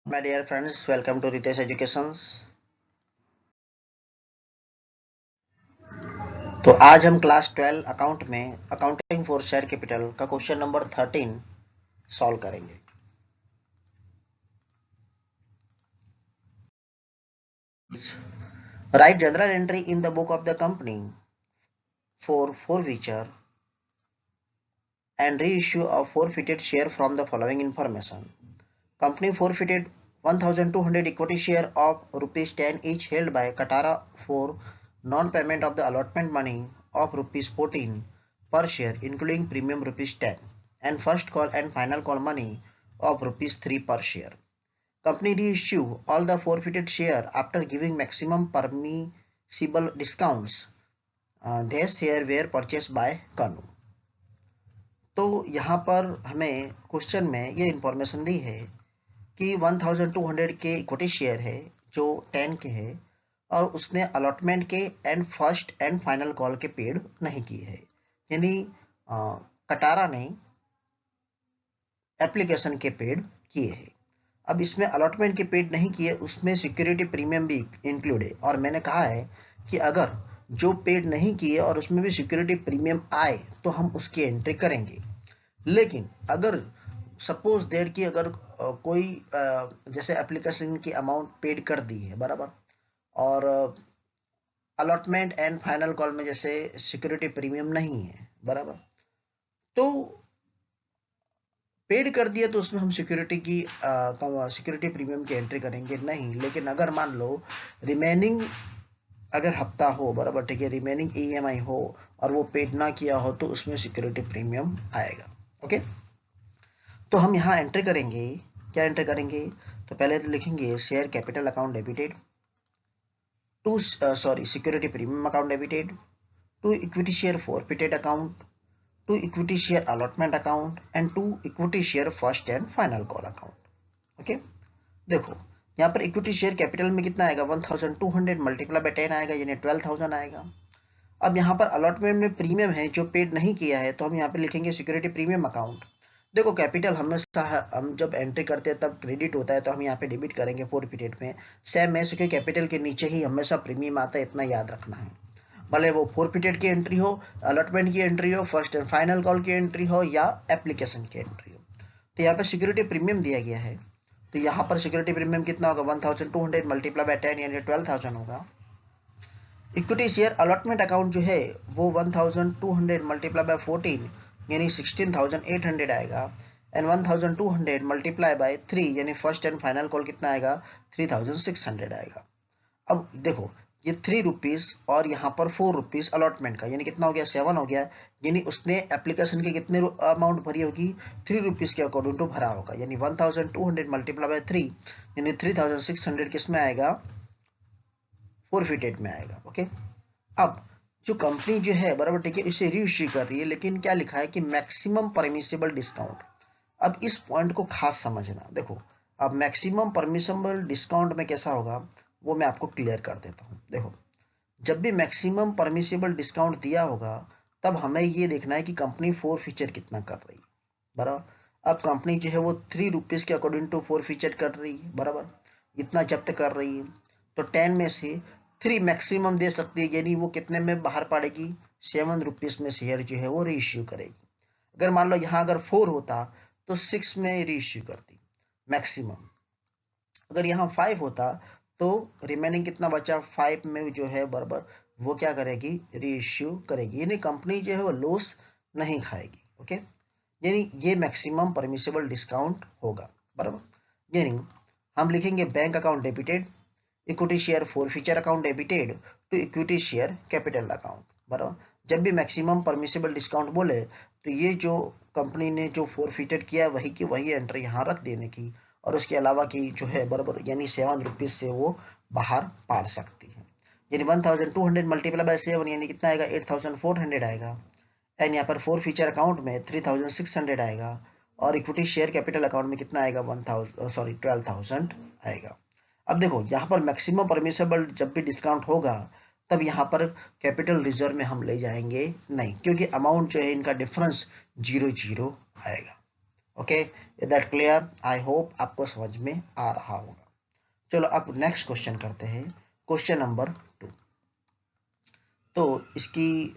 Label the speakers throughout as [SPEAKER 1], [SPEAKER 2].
[SPEAKER 1] My dear friends, welcome to Ritesh Educations। तो आज हम क्लास 12 अकाउंट में अकाउंटिंग फॉर शेयर कैपिटल का क्वेश्चन नंबर 13 सॉल्व करेंगे। Right general entry in the book of the company for forfeiture and reissue of forfeited share from the following information. Company forfeited 1200 equity share of rupees 10 each held by Katara for non-payment of the allotment money of rupees 14 per share including premium rupees 10 and first call and final call money of rupees 3 per share. Company reissue all the forfeited share after giving maximum permissible discounts. These share were purchased by Kanu. तो यहाँ पर हमें question में ये information दी है कि 1200 के equity share है जो 10 के है और उसने अलॉटमेंट के and first and final call के पेड नहीं किए है, यानी कटारा ने एप्लीकेशन के पेड किए हैं। अब इसमें अलॉटमेंट के पेड नहीं किए, उसमें सिक्योरिटी प्रीमियम भी इंक्लूड है और मैंने कहा है कि अगर जो पेड नहीं किए और उसमें भी सिक्योरिटी प्रीमियम आए तो हम उसकी एंट्री करेंगे। लेकिन अगर सपोज दैट कि अगर कोई जैसे एप्लीकेशन की अमाउंट पेड कर दी है बराबर, और अलॉटमेंट एंड फाइनल कॉल में जैसे सिक्योरिटी प्रीमियम नहीं है बराबर, तो पेड कर दिया तो उसमें हम सिक्योरिटी प्रीमियम की एंट्री करेंगे नहीं। लेकिन अगर मान लो रिमेनिंग अगर हफ्ता हो बराबर, ठीक है, रिमेनिंग ईएमआई हो और वो पेड ना किया हो तो उसमें सिक्योरिटी प्रीमियम आएगा। ओके, तो हम यहाँ एंट्री करेंगे। क्या एंट्री करेंगे? तो पहले तो लिखेंगे share capital account debited to security premium account debited to equity share forfeited account to equity share allotment account and to equity share first and final call account. Okay, देखो यहाँ पर इक्विटी शेयर कैपिटल में कितना आएगा? 1200 multiply by 10 आएगा, यानी 12,000 आएगा। अब यहाँ पर अलॉटमेंट में प्रीमियम है जो पेड नहीं किया है, तो हम यहाँ पे लिखेंगे सिक्योरिटी प्रीमियम अकाउंट। देखो कैपिटल हमेशा हम जब एंट्री करते हैं तब क्रेडिट होता है, तो हम यहाँ पे डेबिट करेंगे फोरफिटेड में। सेम है, क्योंकि कैपिटल के नीचे ही हमेशा प्रीमियम आता है, इतना याद रखना है। भले वो फोरफिटेड की एंट्री हो, अलॉटमेंट की एंट्री हो, फर्स्ट एंड फाइनल कॉल की एंट्री हो या एप्लीकेशन की एंट्री हो, तो यहाँ पे सिक्योरिटी प्रीमियम दिया गया है। तो यहाँ पर सिक्योरिटी प्रीमियम कितना होगा? 1200 मल्टीप्लाई बाय 10 यानी 12,000 होगा। इक्विटी शेयर अलॉटमेंट अकाउंट जो है वो 1200 मल्टीप्लाई बाय 14 यानी 16,800 आएगा, एंड 1200 मल्टीप्लाई बाय 3 यानी फर्स्ट एंड फाइनल कॉल कितना आएगा? 3,600 आएगा। अब देखो ये 3 रुपीज और यहाँ पर 4 रुपीज अलॉटमेंट का, यानी कितना हो गया? 7 हो गया। यानी उसने एप्लीकेशन के कितने अमाउंट भरी होगी? 3 रुपीज के अकॉर्डिंग टू भरा होगा, यानी 1200 मल्टीप्लाई बाय 3 यानी 3,600 किसमें आएगा? फोरफिटेड में आएगा। ओके, अब जो कंपनी जो है बराबर, ठीक है, इसे रीइश्यू कर रही है, लेकिन क्या लिखा है कि मैक्सिमम परमिसिबल डिस्काउंट। अब इस पॉइंट को खास समझना। देखो अब मैक्सिमम परमिसिबल डिस्काउंट में कैसा होगा वो मैं आपको क्लियर कर देता हूँ। देखो जब भी मैक्सिमम परमिसिबल डिस्काउंट दिया होगा तब हमें ये देखना है कि कंपनी फोर फीचर कितना कर रही है बराबर। अब कंपनी जो है वो 3 रुपीज के अकॉर्डिंग टू फोर फीचर कर रही है बराबर, इतना जब्त कर रही है, तो 10 में से 3 मैक्सिमम दे सकती है, यानी वो कितने में बाहर पड़ेगी? 7 रुपीज में शेयर जो है वो रीइश्यू करेगी। अगर मान लो यहाँ अगर 4 होता तो 6 में रीइश्यू करती मैक्सिमम। अगर यहाँ 5 होता तो रिमेनिंग कितना बचा? 5 में जो है बराबर वो क्या करेगी? रीइश्यू करेगी, यानी कंपनी जो है वो लॉस नहीं खाएगी। ओके, यानी ये मैक्सिमम परमिसिबल डिस्काउंट होगा बराबर। यानी हम लिखेंगे bank account debited, equity share forfeiture account debited to equity share capital account बराबर। जब भी मैक्सिमम परमिसिबल डिस्काउंट बोले तो ये जो कंपनी ने जो फॉरफिटेड किया वही की वही एंट्री यहाँ रख देने की, और उसके अलावा की जो है बराबर यानी 7 रुपीज से वो बाहर पाड़ सकती है। यानी 1200 मल्टीप्लाई बाय 7 यानी कितना आएगा? 8,400 आएगा, एंड यहाँ पर फोर फीचर अकाउंट में 3,600 आएगा, और इक्विटी शेयर कैपिटल अकाउंट में कितना आएगा? 12,000 आएगा। अब देखो यहाँ पर मैक्सिमम परमिसेबल जब भी डिस्काउंट होगा तब यहाँ पर कैपिटल रिजर्व में हम ले जाएंगे नहीं, क्योंकि अमाउंट जो है इनका डिफरेंस 0 0 आएगा। Okay, that clear? I hope आपको समझ में आ रहा होगा। चलो अब नेक्स्ट क्वेश्चन करते हैं, क्वेश्चन नंबर 2। तो इसकी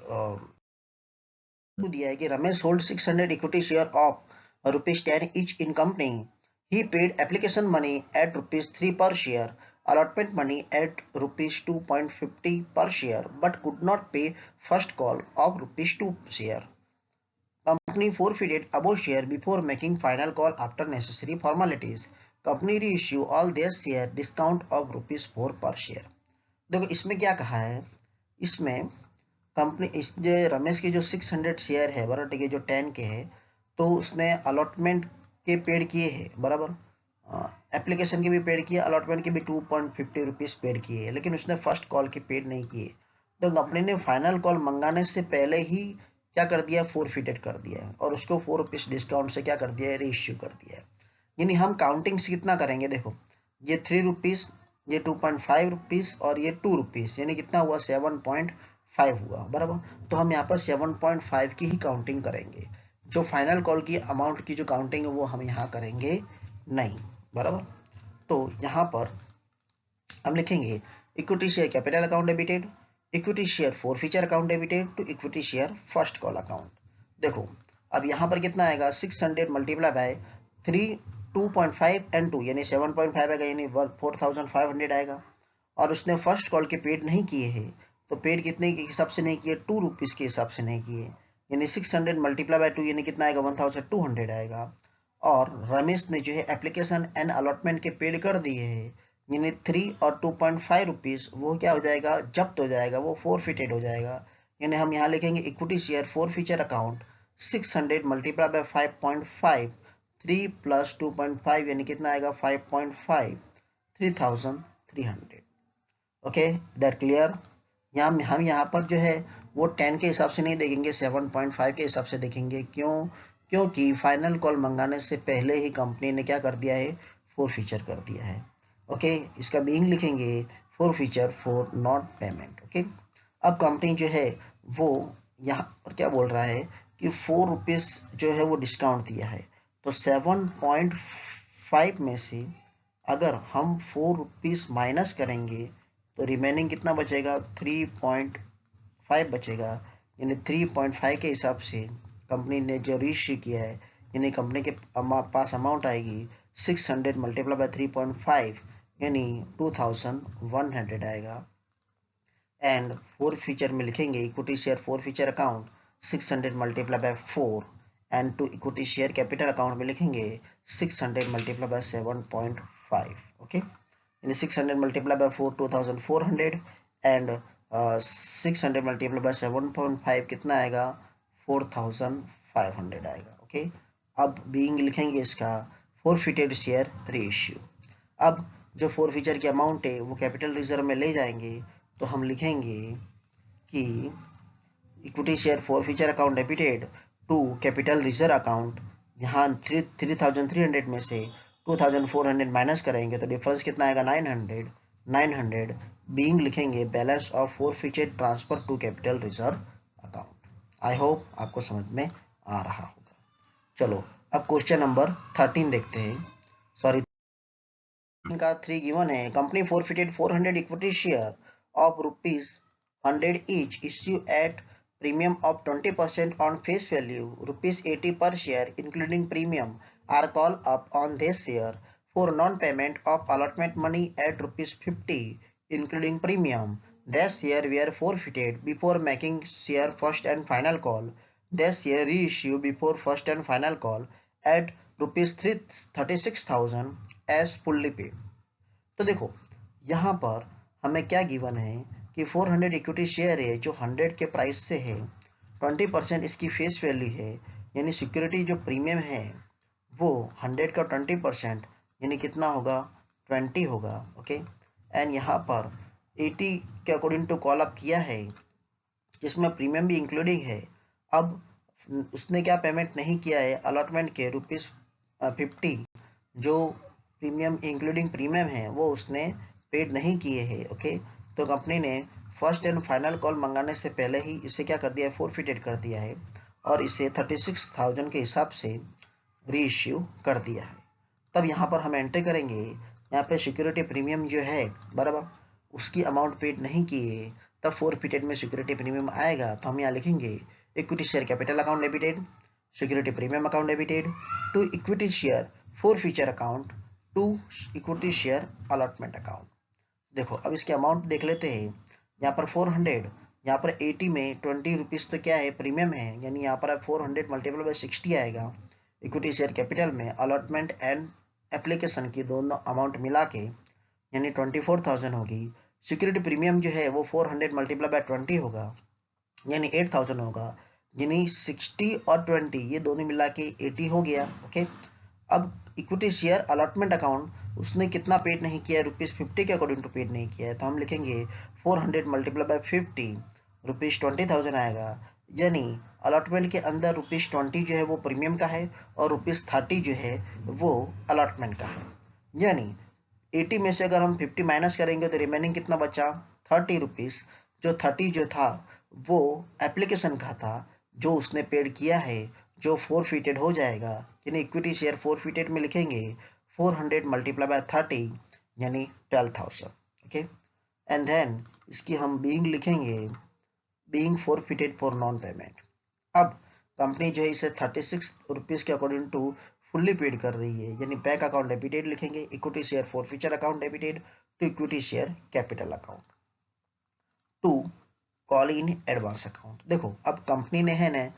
[SPEAKER 1] दिया है कि Ramesh hold 600 equity share of ₹10 each in company. He paid application money at ₹3 per share, allotment money at ₹2.50 per share, but could not pay first call of ₹2 share. Company forfeited above share before making final call after necessary formalities. Company reissue all their share discount of ₹4 per share. देखो इसमें क्या कहा है, इसमें company इस जो रमेश के जो 600 शेयर है बराबर, ठीक है, जो 10 के है, तो उसने अलॉटमेंट के पेड किए हैं बराबर, एप्लीकेशन के भी पेड किए, अलॉटमेंट के भी ₹2.50 पेड किए हैं, लेकिन उसने फर्स्ट कॉल के पेड नहीं किए। तो कंपनी ने फाइनल कॉल मंगाने से पहले ही क्या कर दिया, फोरफिटेड कर दिया है, और उसको ₹4 डिस्काउंट से क्या कर दिया है, रीइश्यू कर दिया है। यानी हम काउंटिंग से कितना करेंगे, देखो ये ₹3, ये ₹2.5 और ये ₹2, यानी कितना हुआ, 7.5 हुआ बराबर। तो हम यहाँ पर 7.5 की ही काउंटिंग करेंगे, जो फाइनल कॉल की अमाउंट की जो काउंटिंग है वो हम यहाँ करेंगे नहीं बराबर। तो यहाँ पर हम लिखेंगे equity share capital account debited, equity share forfeiture account debited to equity share first call account. देखो अब यहाँ पर कितना आएगा, 600 मल्टीप्लाई बाय 3, 2.5 एंड 2 यानी 7.5 आएगा, यानी 4500 आएगा। और उसने फर्स्ट कॉल के पेड नहीं किए हैं, तो पेड कितने के हिसाब से नहीं किए, ₹2 के हिसाब से नहीं किए, यानी 600 मल्टीप्लाई बाय 2 यानी कितना आएगा, 1200 आएगा। और रमेश ने जो है एप्लीकेशन एंड अलॉटमेंट के पेड कर दिए हैं, यानी 3 और ₹2.5 वो क्या हो जाएगा, जब्त हो जाएगा, वो फोरफिटेड हो जाएगा। यानी हम यहाँ लिखेंगे equity share forfeiture account 600 multiply bye 5.5, 3 plus 2.5 यानी कितना आएगा, 5.5, 3300। Okay, that clear? यहाँ हम यहाँ पर जो है वो 10 के हिसाब से नहीं देखेंगे, 7.5 के हिसाब से देखेंगे। क्यों? क्योंकि फाइनल कॉल मंगाने से पहले ही कंपनी ने क्या कर दिया है, फोरफीचर कर दिया है। ओके, इसका बीइंग लिखेंगे forfeiture for not payment. Okay, अब कंपनी जो है वो यहाँ पर क्या बोल रहा है कि ₹4 जो है वो डिस्काउंट दिया है, तो 7.5 में से अगर हम ₹4 माइनस करेंगे तो रिमेनिंग कितना बचेगा, 3.5 बचेगा। यानी 3.5 के हिसाब से कंपनी ने जो रीइश्यू किया है, यानी कंपनी के पास अमाउंट आएगी 600 मल्टीप्लाई बाय 3.5 यानी 2100 आएगा। एंड फोर फीचर में लिखेंगे equity share forfeiture account 600 multiply by 4 and to equity share capital account में लिखेंगे 600 मल्टीप्लाई बाय 7.5। ओके, यानी 600 multiply by 4 2400 and 600 multiply by 7.5 कितना आएगा, 4500 आएगा। ओके, अब बीइंग लिखेंगे इसका फोरफिटेड शेयर रीइश्यू। अब जो फोर फीचर की अमाउंट है वो कैपिटल रिजर्व में ले जाएंगे, तो हम लिखेंगे कि equity share forfeiture account debited to capital reserve account. यहाँ 3300 में से 2400 माइनस करेंगे तो डिफरेंस कितना आएगा, 900। बीइंग लिखेंगे balance of forfeiture transfer to capital reserve account. I hope आपको समझ में आ रहा होगा। चलो अब क्वेश्चन नंबर 13 देखते हैं। सॉरी, का 3 गिवन है, company forfeited 400 equity share of ₹100 each, issue at premium of 20% on face value, ₹80 per share including premium, are called up on this share for non-payment of allotment money at ₹50 including premium. This share were forfeited before making share first and final call. This share reissue before first and final call at ₹36,000 as fully paid. तो देखो यहाँ पर हमें क्या given है कि 400 equity share है जो 100 के प्राइस से है, 20% इसकी फेस वैल्यू है, यानी सिक्योरिटी जो प्रीमियम है वो 100 का 20% यानी कितना होगा, 20 होगा। ओके, एंड यहाँ पर 80 के अकॉर्डिंग टू कॉल अप किया है जिसमें प्रीमियम भी इंक्लूडिंग है। अब उसने क्या पेमेंट नहीं किया है, अलॉटमेंट के ₹50 जो प्रीमियम इंक्लूडिंग प्रीमियम है वो उसने पेड नहीं किए हैं। ओके, तो कंपनी ने फर्स्ट एंड फाइनल कॉल मंगाने से पहले ही इसे क्या कर दिया है, फोरफिटेड कर दिया है, और इसे 36,000 के हिसाब से री इश्यू कर दिया है। तब यहाँ पर हम एंट्री करेंगे, यहाँ पे सिक्योरिटी प्रीमियम जो है बराबर उसकी अमाउंट पेड नहीं किए, तब फोरफिटेड में सिक्योरिटी प्रीमियम आएगा। तो हम यहाँ लिखेंगे equity share capital account debited, security premium account debited to equity share forfeiture account to equity share allotment account. देखो अब इसके अमाउंट देख लेते हैं। यहाँ पर 400, यहाँ पर 80 में 20 रुपीज़ तो क्या है प्रीमियम है, यानी यहाँ पर 400 मल्टीपल बाय 60 आएगा। इक्विटी शेयर कैपिटल में अलॉटमेंट एंड एप्लीकेशन की दोनों अमाउंट मिला के यानी 24,000 होगी। सिक्योरिटी प्रीमियम जो है वो 400 मल्टीप्लाई बाय 20 होगा यानी 8,000 होगा, यानी 60 और 20 ये दोनों मिला के 80 हो गया। ओके, अब इक्विटी शेयर अलॉटमेंट अकाउंट उसने कितना पेड नहीं किया है, ₹50 के अकॉर्डिंग टू पेड नहीं किया है। तो हम लिखेंगे 400 मल्टीप्लाई बाय 50 ₹20,000 आएगा, यानी अलॉटमेंट के अंदर ₹20 जो है वो प्रीमियम का है और ₹30 जो है वो अलॉटमेंट का है। यानी 80 में से अगर हम 50 माइनस करेंगे तो रिमेनिंग कितना बचा, 30 रुपीज़। जो 30 जो था वो एप्लीकेशन का था जो उसने पेड किया है, जो फोरफिटेड हो जाएगा, यानी इक्विटी शेयर फोरफिटेड में लिखेंगे 400 मल्टीप्लाई बाय 30 यानी 12,000। ओके, एंड देन इसकी हम बीइंग लिखेंगे being forfeited for non payment. अब कंपनी जो है इसे 36 रुपीज़ के अकॉर्डिंग टू फुल्ली पेड कर रही है, यानी बैंक अकाउंट डेबिटेड लिखेंगे, equity share forfeiture account debited to equity share capital account to call in advance account. देखो अब कंपनी ने है ना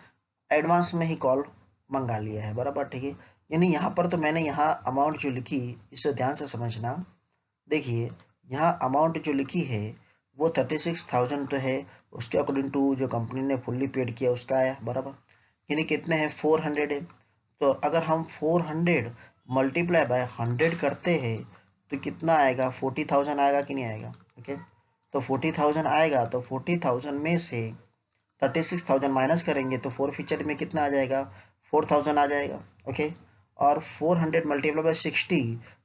[SPEAKER 1] एडवांस में ही कॉल मंगा लिया है बराबर, ठीक है। यानी यहाँ पर तो मैंने यहाँ अमाउंट जो लिखी इसे ध्यान से समझना। देखिए यहाँ अमाउंट जो लिखी है वो 36,000 तो है, उसके अकॉर्डिंग टू जो कंपनी ने फुल्ली पेड किया उसका है बराबर, यानी कितने हैं 400 है। तो अगर हम 400 मल्टीप्लाई बाय 100 करते हैं तो कितना आएगा, 40,000 आएगा कि नहीं आएगा। ओके, तो 40,000 आएगा, तो 40,000 में से 36,000 माइनस करेंगे तो फोरफीचर में कितना आ जाएगा, 4,000 आ जाएगा। ओके, और 400 मल्टीप्लाई बाय 60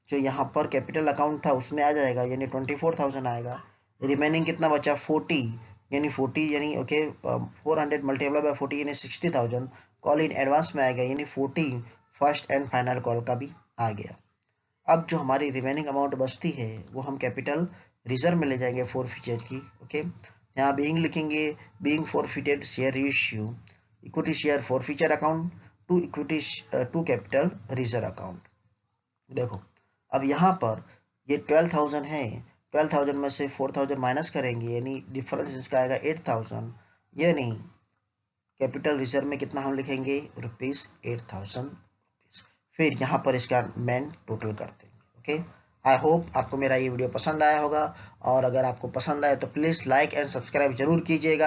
[SPEAKER 1] जो यहाँ पर कैपिटल अकाउंट था उसमें आ जाएगा, यानी 24,000 आएगा। रिमेनिंग कितना बचा 40, यानी 40 यानी ओके 400 मल्टीप्लाई बाय 40 यानी 60,000 कॉल इन एडवांस में आएगा, यानी 40 फर्स्ट एंड फाइनल कॉल का भी आ गया। अब जो हमारी रिमेनिंग अमाउंट बचती है वो हम कैपिटल रिजर्व में ले जाएंगे फोरफीचर की। ओके, यहाँ बीइंग लिखेंगे being forfeited share issue equity share forfeiture account to equity to capital reserve account. देखो अब यहाँ पर ये 12,000 है, 12,000 में से 4,000 माइनस करेंगे यानी डिफरेंस इसका आएगा 8,000, यानी कैपिटल रिजर्व में कितना हम लिखेंगे ₹8,000। फिर यहाँ पर इसका मेन टोटल करते हैं। ओके, आई होप आपको मेरा ये वीडियो पसंद आया होगा, और अगर आपको पसंद आए तो प्लीज़ लाइक एंड सब्सक्राइब जरूर कीजिएगा।